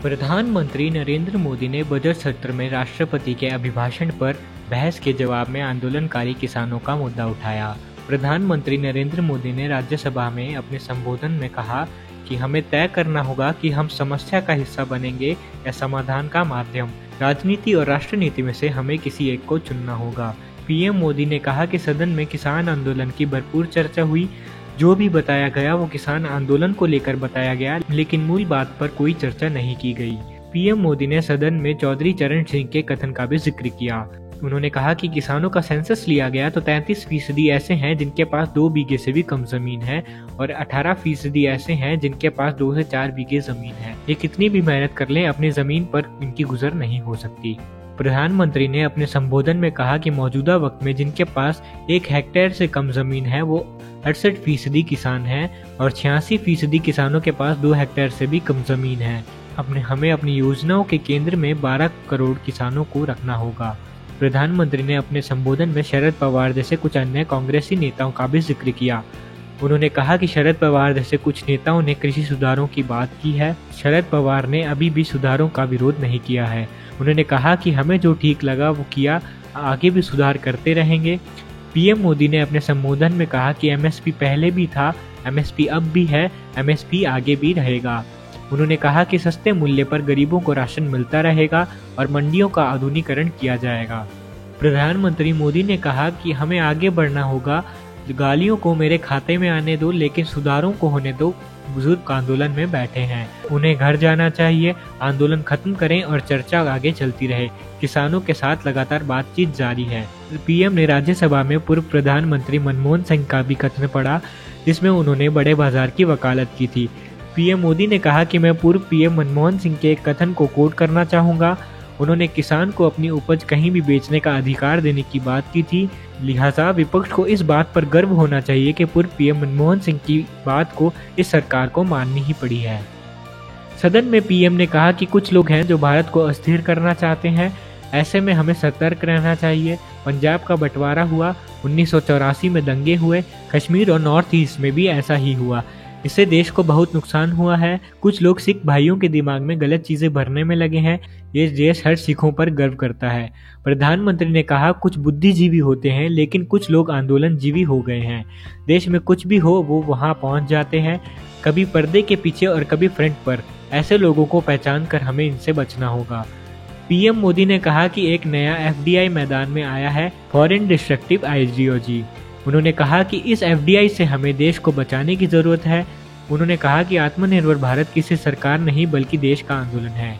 प्रधानमंत्री नरेंद्र मोदी ने बजट सत्र में राष्ट्रपति के अभिभाषण पर बहस के जवाब में आंदोलनकारी किसानों का मुद्दा उठाया। प्रधानमंत्री नरेंद्र मोदी ने राज्यसभा में अपने संबोधन में कहा कि हमें तय करना होगा कि हम समस्या का हिस्सा बनेंगे या समाधान का माध्यम। राजनीति और राष्ट्रनीति में से हमें किसी एक को चुनना होगा। पीएम मोदी ने कहा कि सदन में किसान आंदोलन की भरपूर चर्चा हुई। जो भी बताया गया वो किसान आंदोलन को लेकर बताया गया, लेकिन मूल बात पर कोई चर्चा नहीं की गई। पीएम मोदी ने सदन में चौधरी चरण सिंह के कथन का भी जिक्र किया। उन्होंने कहा कि किसानों का सेंसस लिया गया तो 33% ऐसे हैं जिनके पास 2 बीघे से भी कम जमीन है और 18% ऐसे हैं जिनके पास 2 से 4 बीघे जमीन है। ये कितनी भी मेहनत कर लें, अपनी जमीन पर इनकी गुजर नहीं हो सकती। प्रधानमंत्री ने अपने संबोधन में कहा कि मौजूदा वक्त में जिनके पास 1 हेक्टेयर से कम जमीन है वो 68% किसान हैं और 86% किसानों के पास 2 हेक्टेयर से भी कम जमीन है। हमें अपनी योजनाओं के केंद्र में 12 करोड़ किसानों को रखना होगा। प्रधानमंत्री ने अपने संबोधन में शरद पवार जैसे कुछ अन्य कांग्रेसी नेताओं का भी जिक्र किया। उन्होंने कहा कि शरद पवार जैसे कुछ नेताओं ने कृषि सुधारों की बात की है। शरद पवार ने अभी भी सुधारों का विरोध नहीं किया है। उन्होंने कहा कि हमें जो ठीक लगा वो किया, आगे भी सुधार करते रहेंगे। पीएम मोदी ने अपने संबोधन में कहा कि एमएसपी पहले भी था, एमएसपी अब भी है, एमएसपी आगे भी रहेगा। उन्होंने कहा कि सस्ते मूल्य पर गरीबों को राशन मिलता रहेगा और मंडियों का आधुनिकीकरण किया जाएगा। प्रधानमंत्री मोदी ने कहा कि हमें आगे बढ़ना होगा। गालियों को मेरे खाते में आने दो, लेकिन सुधारों को होने दो। बुजुर्ग आंदोलन में बैठे हैं, उन्हें घर जाना चाहिए। आंदोलन खत्म करें और चर्चा आगे चलती रहे। किसानों के साथ लगातार बातचीत जारी है। पीएम ने राज्यसभा में पूर्व प्रधानमंत्री मनमोहन सिंह का भी कथन पढ़ा, जिसमें उन्होंने बड़े बाजार की वकालत की थी। पीएम मोदी ने कहा कि मैं पूर्व पीएम मनमोहन सिंह के एक कथन को कोट करना चाहूँगा। उन्होंने किसान को अपनी उपज कहीं भी बेचने का अधिकार देने की बात की थी। लिहाजा विपक्ष को इस बात पर गर्व होना चाहिए कि पूर्व पीएम मनमोहन सिंह की बात को इस सरकार को माननी ही पड़ी है। सदन में पीएम ने कहा कि कुछ लोग हैं जो भारत को अस्थिर करना चाहते हैं। ऐसे में हमें सतर्क रहना चाहिए। पंजाब का बंटवारा हुआ, 1984 में दंगे हुए, कश्मीर और नॉर्थ ईस्ट में भी ऐसा ही हुआ। इससे देश को बहुत नुकसान हुआ है। कुछ लोग सिख भाइयों के दिमाग में गलत चीजें भरने में लगे हैं। ये देश हर सिखों पर गर्व करता है। प्रधानमंत्री ने कहा कुछ बुद्धिजीवी होते हैं, लेकिन कुछ लोग आंदोलनजीवी हो गए हैं। देश में कुछ भी हो वो वहां पहुंच जाते हैं, कभी पर्दे के पीछे और कभी फ्रंट पर। ऐसे लोगों को पहचान कर हमें इनसे बचना होगा। पीएम मोदी ने कहा कि एक नया एफडीआई मैदान में आया है, फॉरेन डिस्ट्रक्टिव आइडियोलॉजी। उन्होंने कहा कि इस एफडीआई से हमें देश को बचाने की जरूरत है। उन्होंने कहा कि आत्मनिर्भर भारत किसी सरकार नहीं बल्कि देश का आंदोलन है।